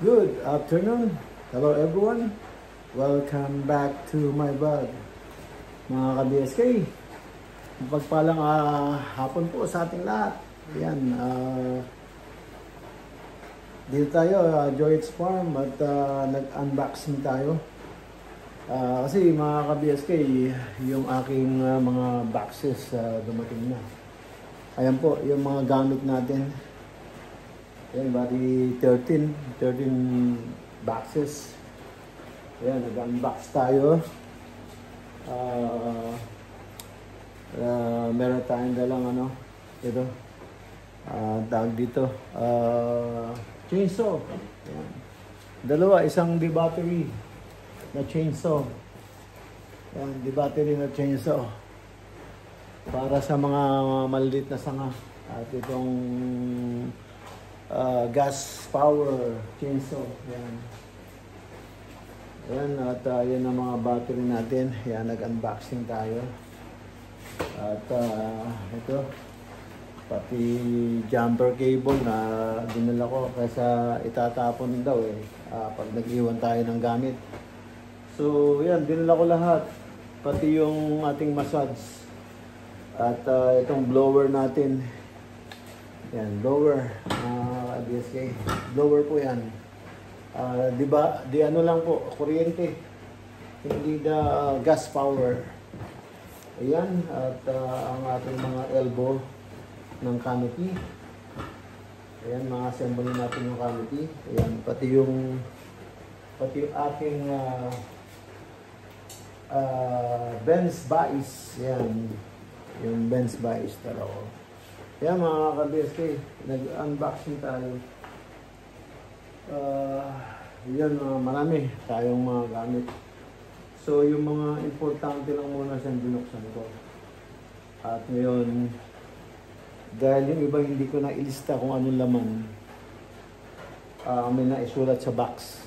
Good afternoon. Hello everyone. Welcome back to my vlog. Mga ka-BSK, pagpalang hapon po sa ating lahat. Ayan, dito tayo, Joy's Farm at nag-unboxing tayo. Kasi mga ka-BSK, yung aking mga boxes dumating na. Ayan po, yung mga gamit natin. Ayan, bali 13 boxes. Ayan, nag-unbox tayo. Meron tayong dalang ito. Tawag dito. Chainsaw. Ayan. Dalawa, isang de-battery na chainsaw. Ayan, de-battery na chainsaw. Para sa mga maliliit na sanga. At itong gas power chainsaw. Yan. Yan, at yan ang mga battery natin. Yan, nag-unboxing tayo. At ito, pati jumper cable na dinala ko kaysa itatapon daw pag nag-iwan tayo ng gamit. So yan, dinala ko lahat. Pati yung ating massage. At itong blower natin. Yan, blower. BSK. Blower po yan. Diba, di ano lang po, kuryente. Hindi na gas power. Ayan, at ang ating mga elbow ng canopy. Ayan, mga assemble natin yung canopy. Ayan, pati yung aking Benz Bais. Ayan, yung Benz Bais talaga. Ayan mga ka-BSK, nag-unboxing tayo. Yan, marami tayong mga gamit. So yung mga importante lang muna siyang binuksan ko. At ngayon, dahil yung iba hindi ko na ilista kung anong laman, may naisulat sa box.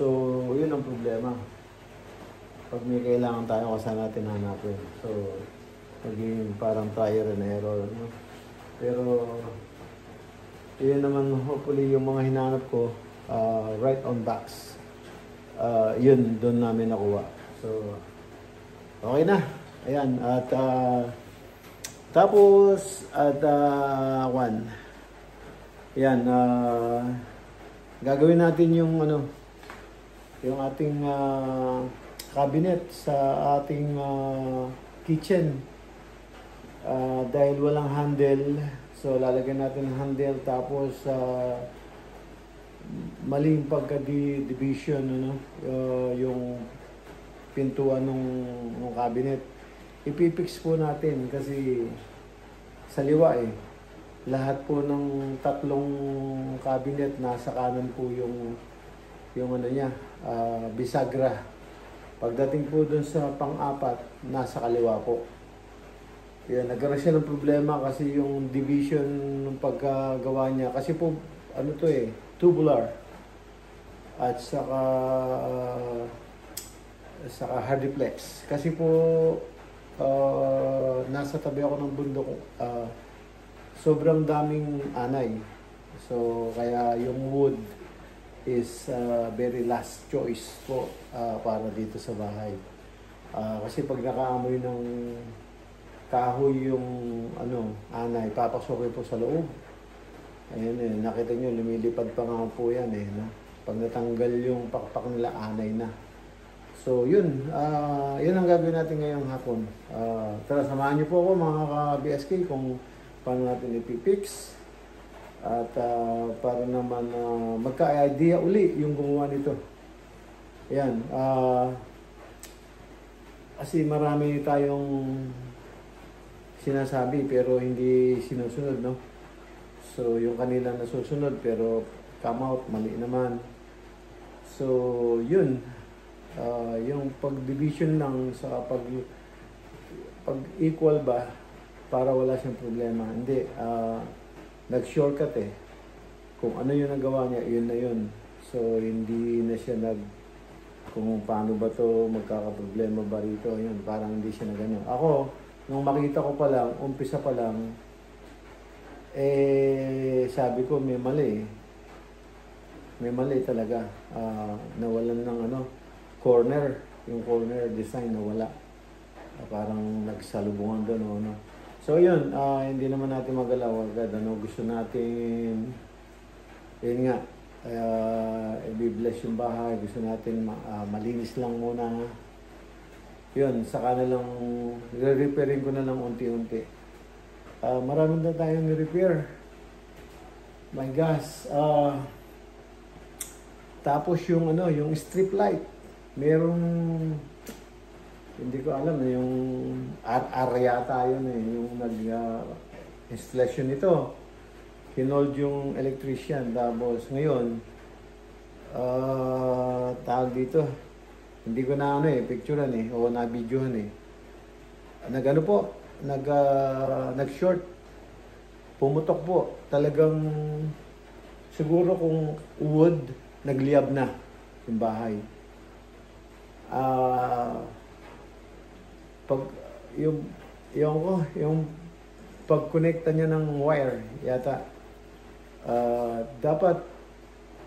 So yun ang problema. Pag may kailangan tayo, kasi natin hanapin. So maging parang trial and error, no? Pero yun naman, hopefully yung mga hinanap ko right on box, yun doon namin nakuha. So okay na. Ayan, at tapos at yan, gagawin natin yung yung ating cabinet sa ating kitchen. Dahil walang handle, so lalagyan natin ng handle, tapos maling pagka-division yung pintuan ng cabinet. Ipipix po natin kasi sa liwa lahat po ng tatlong cabinet nasa kanan po yung niya, bisagra. Pagdating po dun sa pang-apat, nasa kaliwa po. Yan, nagkaroon siya ng problema kasi yung division ng pagkagawa niya. Kasi po, tubular. At saka hardiplex. Kasi po, nasa tabi ako ng bundok. sobrang daming anay. So kaya yung wood is very last choice po para dito sa bahay. Kasi pag nakaamoy ng kahoy yung anay, papasokin po sa loob. Ayan eh, nakita nyo, lumilipad pa nga po yan eh. No? Pag natanggal yung pakpak nila, anay na. So yun, yun ang gagawin natin ngayong hapon. Tara, samahan nyo po ako mga ka-BSK kung paano natin ipipix. At para naman magka-idea uli yung gumawa nito. Ayan, kasi marami tayong sinasabi pero hindi sinusunod, no? So, yung kanila nasusunod pero come out, mali naman. So, yun. Yung pag-division lang sa pag-equal ba para wala siyang problema. Hindi. Nag-shortcut eh. Kung ano yung nagawa niya, yun na yun. So, hindi na siya kung paano ba to magkakaproblema ba rito. Yun, parang hindi siya nagano. Ako, nung makita ko pa lang, umpisa pa lang, sabi ko may mali. May mali talaga. Nawalan ng corner. Yung corner design nawala. Parang nagsalubungan doon. So yun, hindi naman natin magalaw agad. Gusto natin, yun nga, i-bless yung bahay. Gusto natin malinis lang muna. Yun, saka na lang, re-repairing ko na lang unti-unti. Marami na tayong repair. My gosh. Tapos yung yung strip light. Merong hindi ko alam yung area tayo yung installation nito. Hinold yung electrician tapos ngayon tawag dito. Hindi ko na picturean o na videohan nag-short. Pumutok po. Talagang siguro kung wood, nagliyab na yung bahay. Pag yung pag-connecta niya ng wire yata dapat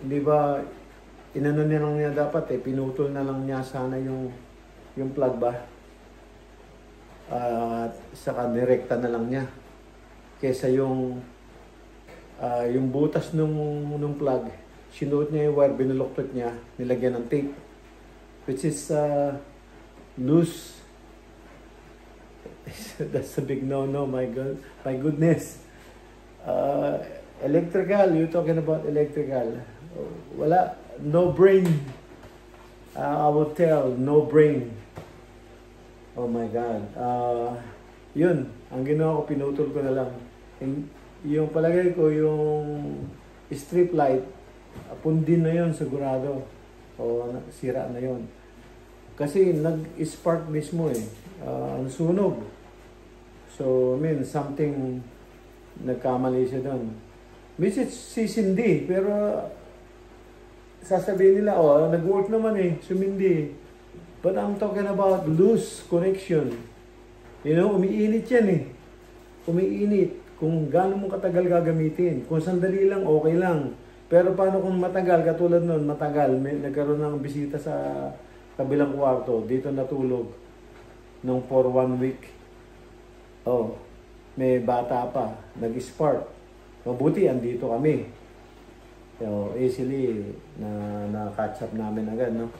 hindi ba inano niya lang niya dapat pinutol na lang niya sana yung plug ba at saka direkta na lang niya kaysa yung butas nung plug sinuot niya yung wire, binuloktot niya, nilagyan ng tape which is loose. That's a big no-no, my goodness. Electrical, you're talking about electrical. Wala, no brain. I will tell, no brain. Oh my God. Yun, ang ginawa ko, pinutol ko na lang. Yung palagay ko, yung strip light, pundin na yun sigurado. O sira na yun. Kasi nag-spark mismo ang sunog. So, something nagkamali siya doon. Minsan sisindi, pero sasabihin nila, nag-work naman sumindi. But I'm talking about loose connection. Umiinit yan Umiinit. Kung gaano mo katagal gagamitin. Kung sandali lang, okay lang. Pero paano kung matagal, katulad nun, matagal, nagkaroon ng bisita sa kabilang kwarto, dito natulog for 1 week. May bata pa, nag-spark. Mabuti, andito kami. So, easily, na-catch up namin agad, no?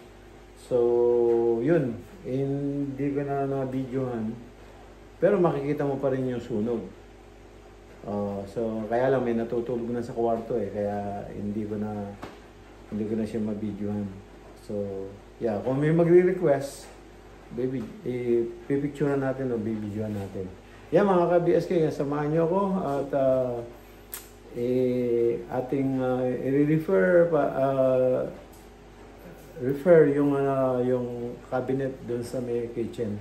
So, yun. Hindi ko na-videohan. Pero makikita mo pa rin yung sunog. So, kaya lang may natutulog na sa kwarto Kaya hindi ko na siya ma-videohan. So, yeah. Kung may magre-request, baby, pipicturean natin o bibidyohan natin. Yeah, mga ka-BSK, samahan niyo ako at ating refer yung cabinet doon sa may kitchen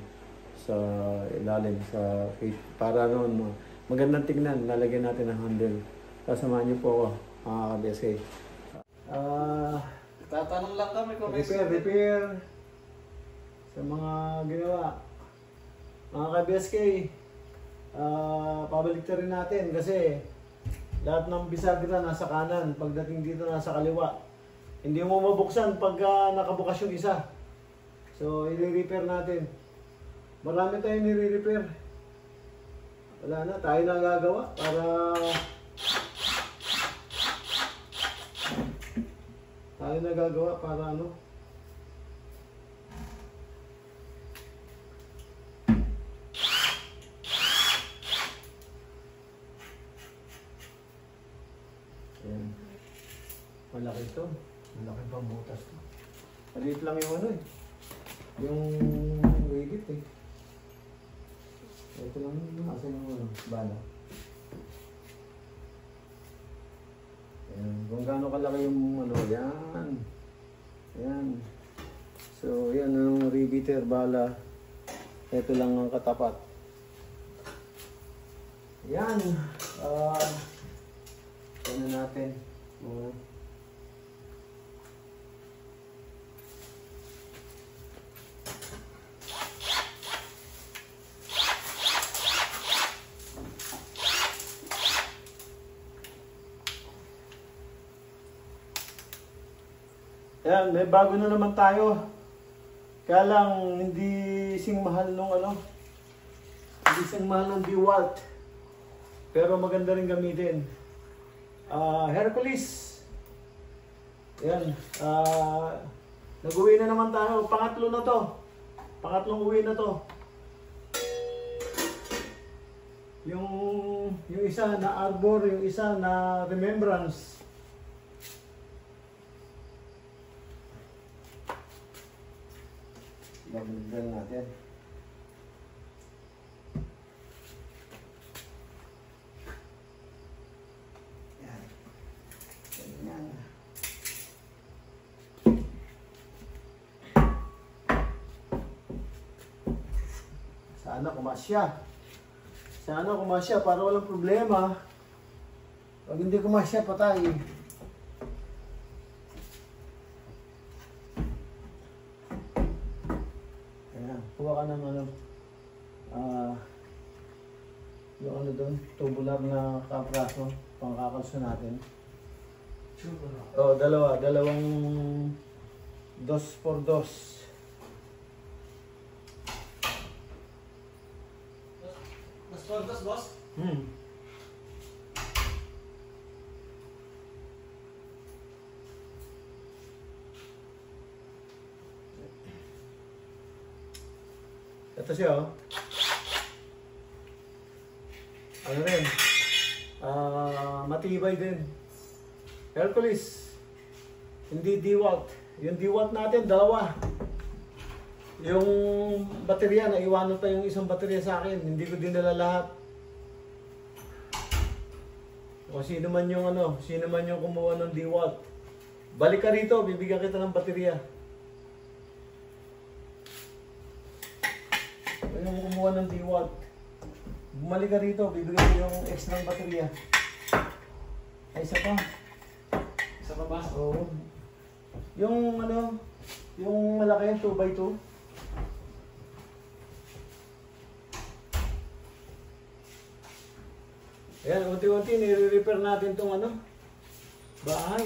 sa ilalim sa para noon magandang tingnan, lalagyan natin ng handle. Samahan niyo po ako, mga ka-BSK. Tatanong lang kami kung repair sa mga ginawa. Mga ka-BSK, Pabaliktarin natin kasi lahat ng bisagra nasa kanan, pagdating dito nasa kaliwa. Hindi mo mabuksan pag nakabukas yung isa. So, i-repair natin. Marami tayong nire-repair. Wala na, tayo na gagawa para ano. Ayan. Malaki ito. Malaki pang butas ito. Maliit lang yung ano eh. Yung rigid eh. Ito lang yung asan yung ano, bala. Ayan. Kung gaano kalaki yung ano, yan. Ayan. So, yan ang riveter bala. Ito lang ang katapat. Yan. Ano natin. Yan, may bago na naman tayo. Kaya lang, hindi sing mahal nung ano. Hindi sing mahal ng DeWalt. Pero maganda rin gamitin. Hercules. Yan. Nag-uwi na naman tayo. Pangatlo na to. Pangatlong uwi na to. Yung isa na Arbor, yung isa na Remembrance. Gagawin natin. Yan. Ganyan. Sana kumasya. Sana kumasya para walang problema. Pag hindi kumasya, patay. Kuha ka ng ano, yung ano doon, tubular na kapraso, pangkakalso natin. Dalawang 2x2. 2x2, boss? Ito siya, oh. Ano rin? Matibay din. Hercules. Hindi DeWalt. Yung DeWalt natin, dalawa. Yung baterya, naiwanan pa yung isang baterya sa akin. Hindi ko dinala lahat. O sino man yung ano, sino man yung kumuha ng DeWalt. Balik ka rito, bibigyan kita ng baterya. Yung kumuha ng DeWalt. Bumalik ka rito, bibigyan ko yung extra ng baterya. Ay, isa pa. Isa pa ba? Oo. Yung ano, yung malaki, 2x2. Ayan, unti-unti nire-repair natin tong ano, bahay.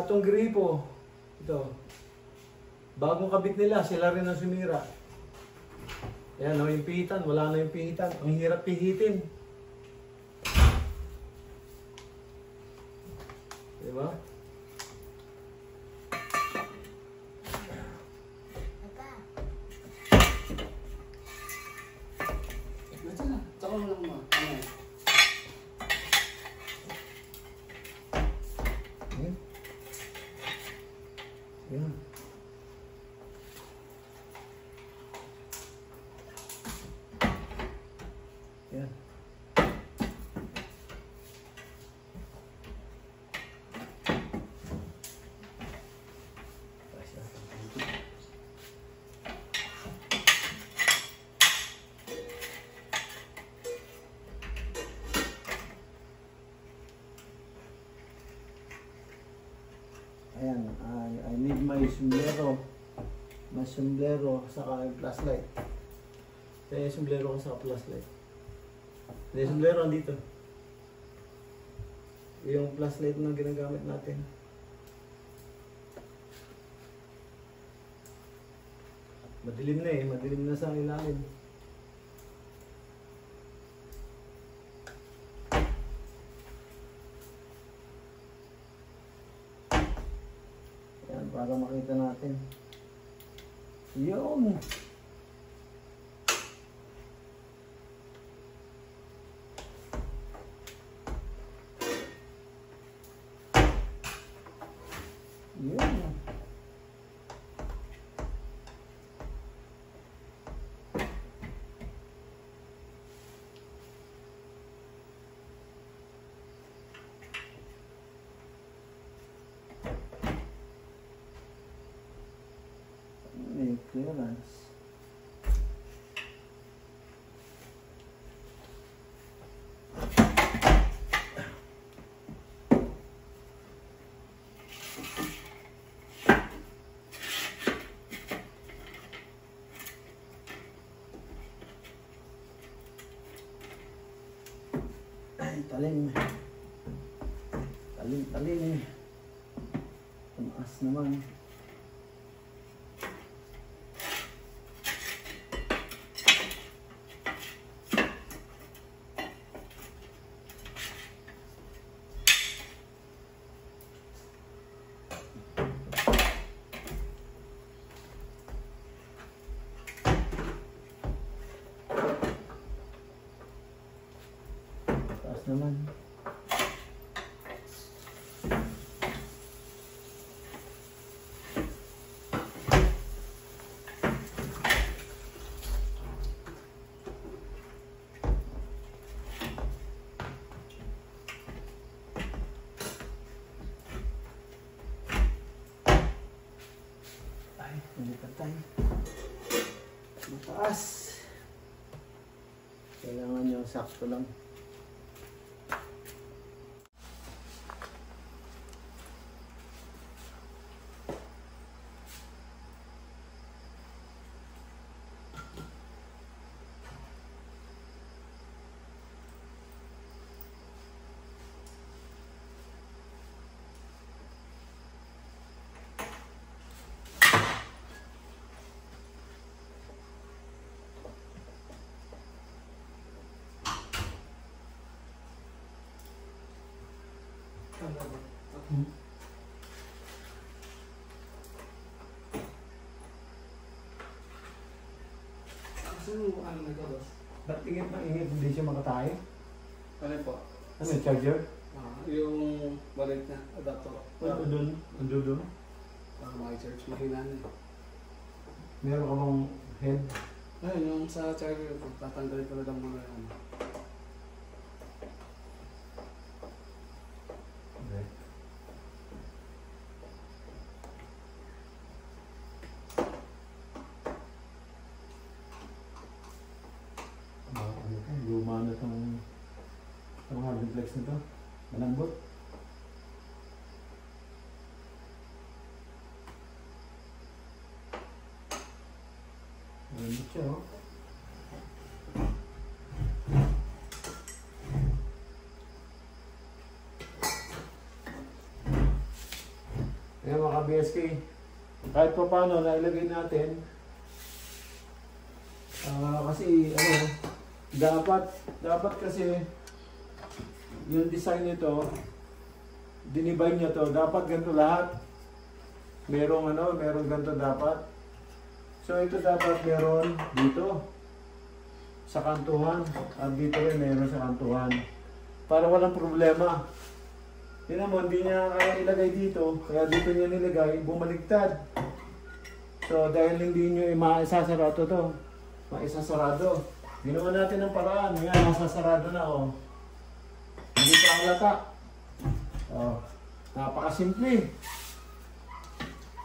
Itong gripo. Ito. Bagong kabit nila, sila rin ang sumira. Ayan, yung pihitan. Wala na yung pihitan. Ang hirap pihitin. Diba? Nandiyan na. Tsaka mo lang mo. Ayan. Yan. Ayan, I need my sombrero. My sombrero saka yung flashlight. Kaya yung sombrero ko saka flashlight. Hindi, sombrero dito. Yung flashlight na ginagamit natin. Madilim na eh, madilim na sa ilalim. Yan, para makita natin. Yun! Yun! May clearance. Ay, talim. Talim. Tumaas naman. Taas naman. Ay, nalipat tayo. Mataas. Kailangan nyo sakto lang. Saan mo ano nagkabas? Ba't ingit na ingit? Hindi siya makatayo? Ano po? Ano yung charger? Yung balik na adapter. Ano doon? Ano doon? Para makicharge. Mahina na eh. Meron ka bang head? Ayun, yung sa charger ko, tatanggalin ko na lang muna yan. Okay. Ano ito? Luma na itong hard duplex nito. Malambot. Malambot siya, oh. Kaya mga ka-BSK, kahit pa paano nailagay natin, kasi dapat kasi yung design nito, dinibay niya to, dapat ganito lahat. Merong ganito dapat. So ito dapat meron dito sa kantuhan, at dito rin meron sa kantuhan. Para walang problema. Tingnan mo, hindi niya kaya ilagay dito, kaya dito niya nilagay, bumaligtad. So dahil hindi niyo maisasarado to, maisasarado. Ginawa natin ng paraan, yan, masasarado na, oh. Hindi pa halata. Oh, napakasimple.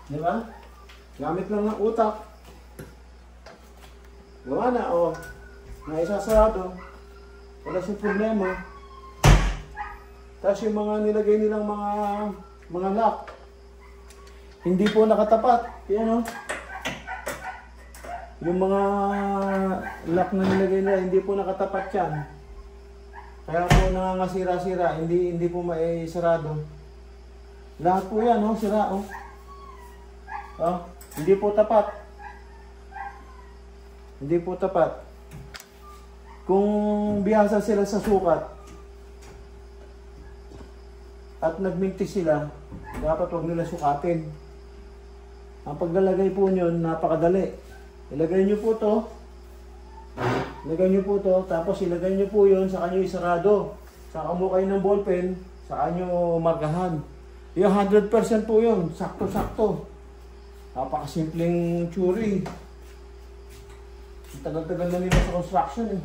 Di ba? Gamit lang ng utak. Gawa na, oh. Naisasarado. Wala siyang problema. Tapos yung mga nilagay nilang mga lock, hindi po nakatapat. Yan, oh. Yung mga lock na nilagay nila, hindi po nakatapat yan. Kaya po nangangasira-sira, hindi po maisarado. Lahat po yan, oh, sira, oh. Oh, hindi po tapat. Hindi po tapat. Kung bihasa sila sa sukat at nagmintis sila, dapat huwag nila sukatin. Ang paglalagay po nyon, napakadali. Ilagay nyo po to. Ilagay nyo po to, tapos ilagay nyo po yun, saka nyo isarado. Saka mo kayo ng ballpen, saka nyo markahan. Yung 100% po yun, sakto-sakto. Napakasimpleng tsuri. Ang tagal-tagal na nila sa construction eh.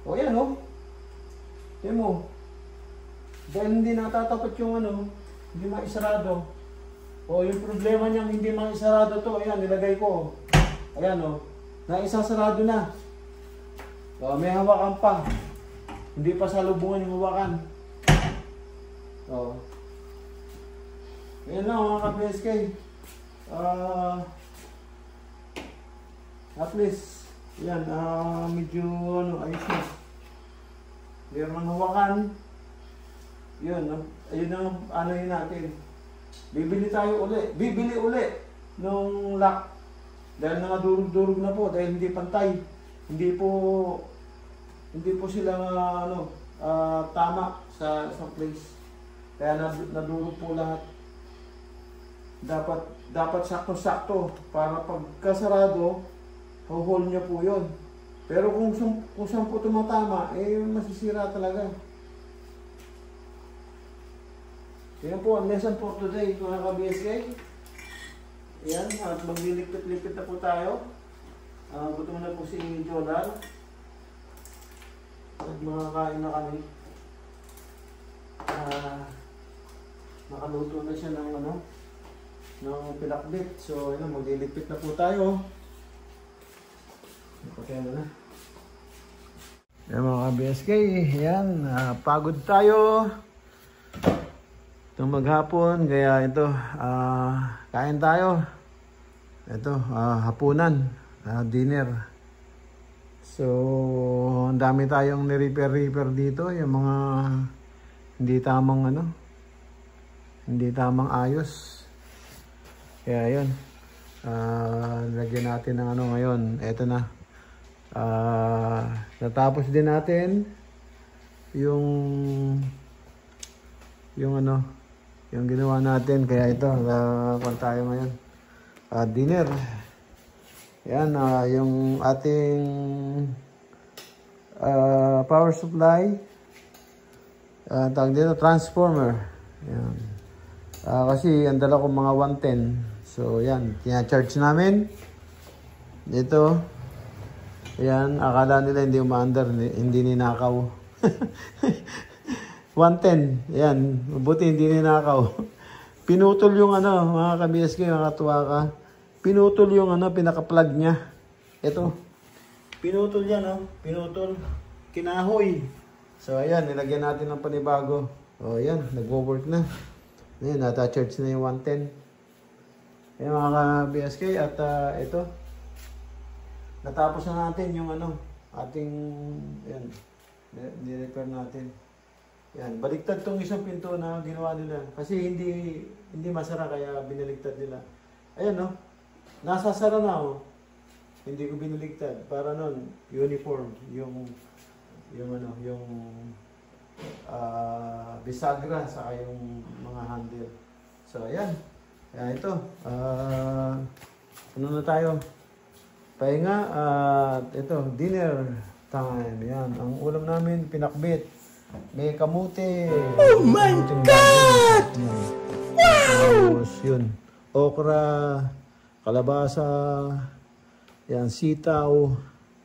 O yan o. Yan mo. Dahil hindi natatapat yung ano, hindi maisarado. O yung problema niyang hindi maisarado to, ayan, nilagay ko. Ayan o. Naisasarado na. O, may hawakan pa. Hindi pa salubungan yung hawakan. O. Ayan lang mga ka-PSK. At least, yan, medyo ano, ayos na. Meron ng hawakan. Yun, ayun ang ano yun natin. Bibili uli nung lock. Dahil nakadurog-durog na po, dahil hindi pantay. Hindi po sila ano, tama sa place. Kaya nadurog po lahat. Dapat sakto-sakto para pagkasarado, hold niya po yun. Pero kung saan po tumatama, eh masisira talaga. Yan po ang lesson for today mga ka-BSK. Yan, at maglilipit-lipit na po tayo. Gutom na po si Jolar. At makakain na kami. Nakaluto na siya ng ano, ng pinakbit. So, yun, maglilipit na po tayo. Napakaya na. Yan mga ka-BSK, yan, pagod tayo. Itong maghapon, kaya ito, kain tayo. Ito, hapunan, dinner. So, ang dami tayong ni-repair dito, yung mga hindi tamang ano, hindi tamang ayos. Kaya yun, lagyan natin ng ano ngayon, eto na. Natapos din natin yung ano, yung ginawa natin, kaya ito, kung tayo ngayon, dinner. Yan, yung ating power supply, tawag dito, transformer. Yan. Kasi ang dala ko mga 110. So yan, tina-charge namin. Dito. Yan, akala nila hindi umaandar, hindi ninakaw. 110. Yan, mabuti hindi ninakaw. Pinutol yung ano, mga ka-BSK, mga katuwa ka. Pinutol yung ano, pinaka-plug niya. Ito. Pinutol yan, oh. Pinutol. Kinahoy. So ayan, nilagyan natin ng panibago. O yan, nagwo-work na. Ayan, nata-charge na yung 110. Ayan mga ka-BSK, at ito. Natapos na natin yung ano, ating, ayan, ni-repair natin. Yan, baliktad tong isang pinto na ginawa nila. Kasi hindi masara, kaya binaligtad nila. Ayan, no? Nasasara na, oh. Hindi ko binaligtad. Para nun, uniform. Yung ano, yung bisagra, saka yung mga handle. So, ayan. Kaya ito. Ano na tayo? Pahinga at ito, dinner time. Yan, ang ulam namin, pinakbit. May kamote. Oh my God! Wow! Tapos yun, okra, kalabasa, yan, sitaw,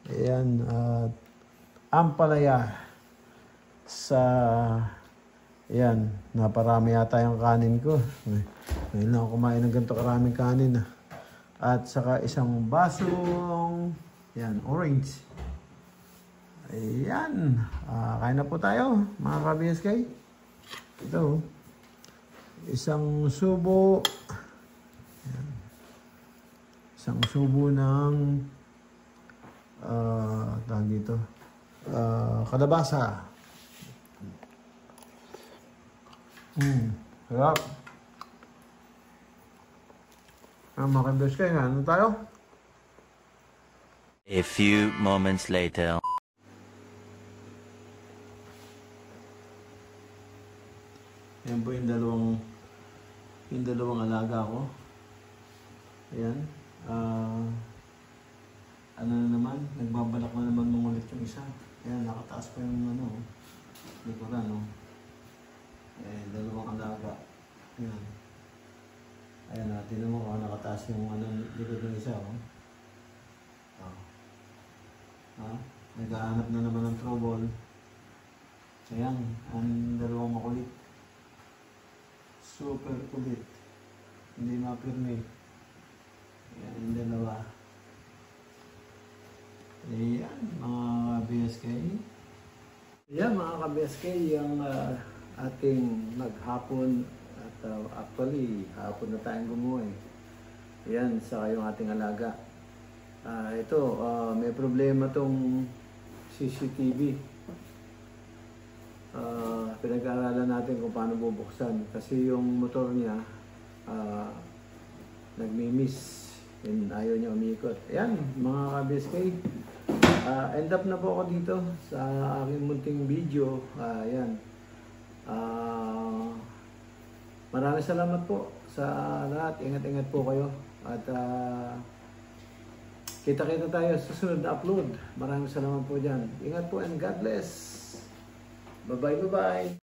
yan, at ampalaya. Yan, naparami yata yung kanin ko. Ngayon lang ako kumain ng ganito karaming kanin. At saka isang basong, yan, orange. Ayan. Kain na po tayo, mga ka-BSK. Ito. Isang subo. Ayan. Isang subo ng tawag dito, kalabasa. Sarap. Mga ka-best kayo, ano tayo? A few moments later. Ayan po yung dalawang alaga ko. Ayan. Ano na naman, nagbabalak na naman mangulit yung isa. Ayan, nakataas pa yung likuran, no? Ayan, dalawang alaga. Ayan. Ayan, tinan mo, nakataas yung likod ng isa, oh. Naghahanap na naman ng trouble. Ayan, ang dalawang makulit. Super kulit. Hindi mapirme. Ayan, yung dalawa. Ayan, mga BSK. Ayan, mga ka-BSK, yung ating maghapon. At actually, hapon na tayong gumuha. Ayan, sa yung ating alaga. May problema tong CCTV. Pinag-aaralan natin kung paano bubuksan kasi yung motor niya nagmi-miss and ayaw niya umikot. Ayan, mga ka-BSK, end up na po ako dito sa aking munting video. Ayan, maraming salamat po sa lahat. Ingat-ingat po kayo at kita-kita tayo sa susunod na upload. Maraming salamat po dyan. Ingat po and God bless. Bye-bye, bye-bye.